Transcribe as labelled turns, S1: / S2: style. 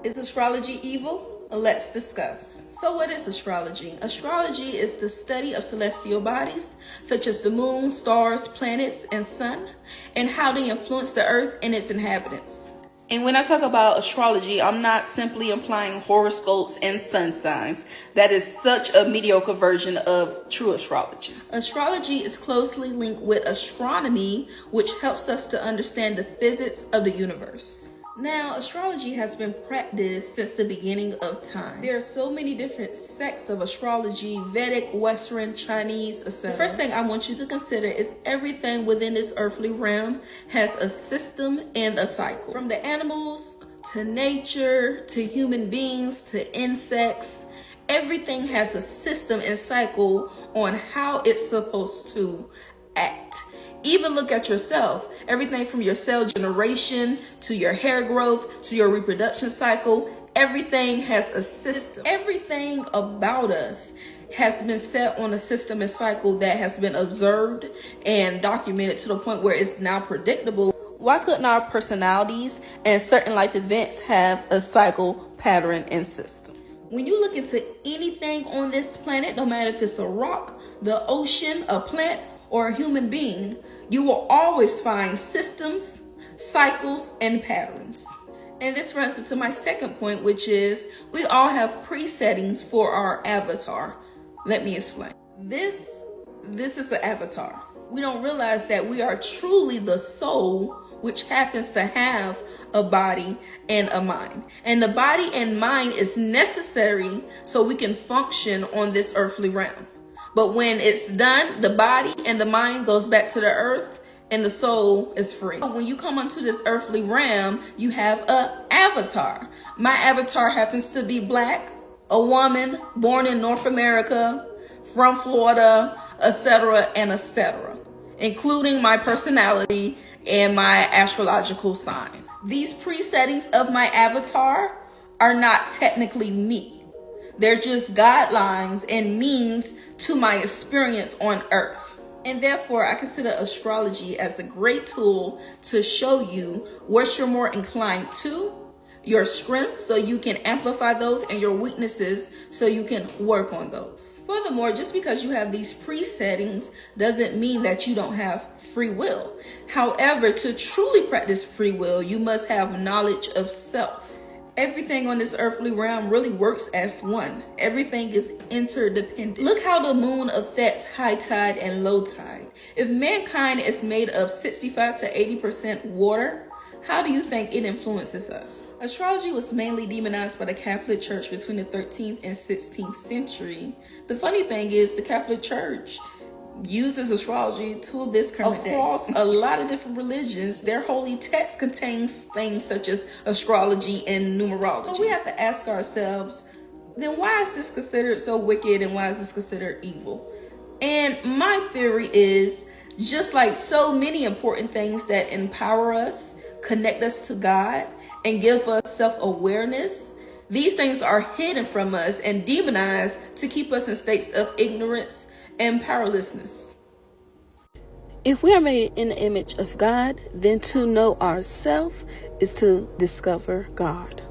S1: Is astrology evil? Let's discuss. So what is astrology? Astrology is the study of celestial bodies, such as the moon, stars, planets, and sun, and how they influence the earth and its inhabitants. And when I talk about astrology, I'm not simply implying horoscopes and sun signs. That is such a mediocre version of true astrology. Astrology is closely linked with astronomy, which helps us to understand the physics of the universe. Now, astrology has been practiced since the beginning of time. There are so many different sects of astrology: Vedic, Western, Chinese, etc. The first thing I want you to consider is everything within this earthly realm has a system and a cycle. From the animals to nature to human beings to insects, everything has a system and cycle on how it's supposed to act. Even look at yourself. Everything from your cell generation to your hair growth to your reproduction cycle, everything has a system. Everything about us has been set on a system and cycle that has been observed and documented to the point where it's now predictable. Why couldn't our personalities and certain life events have a cycle, pattern, and system? When you look into anything on this planet, no matter if it's a rock, the ocean, a plant, or a human being, you will always find systems, cycles, and patterns. And this runs into my second point, which is we all have presettings for our avatar. Let me explain. This is the avatar. We don't realize that we are truly the soul, which happens to have a body and a mind. And the body and mind is necessary so we can function on this earthly realm. But when it's done, the body and the mind goes back to the earth and the soul is free. When you come onto this earthly realm, you have an avatar. My avatar happens to be black, a woman born in North America, from Florida, etc., and etc., including my personality and my astrological sign. These presettings of my avatar are not technically me. They're just guidelines and means to my experience on earth. And therefore, I consider astrology as a great tool to show you what you're more inclined to, your strengths so you can amplify those, and your weaknesses so you can work on those. Furthermore, just because you have these presettings doesn't mean that you don't have free will. However, to truly practice free will, you must have knowledge of self. Everything on this earthly realm really works as one. Everything is interdependent. Look how the moon affects high tide and low tide. If mankind is made of 65 to 80% water, how do you think it influences us? Astrology was mainly demonized by the Catholic Church between the 13th and 16th century. The funny thing is the Catholic Church uses astrology to this current day. Across a lot of different religions, their holy text contains things such as astrology and numerology. So we have to ask ourselves, then why is this considered so wicked and why is this considered evil? And my theory is, just like so many important things that empower us, connect us to God, and give us self-awareness, these things are hidden from us and demonized to keep us in states of ignorance and powerlessness. If we are made in the image of God, then to know ourselves is to discover God.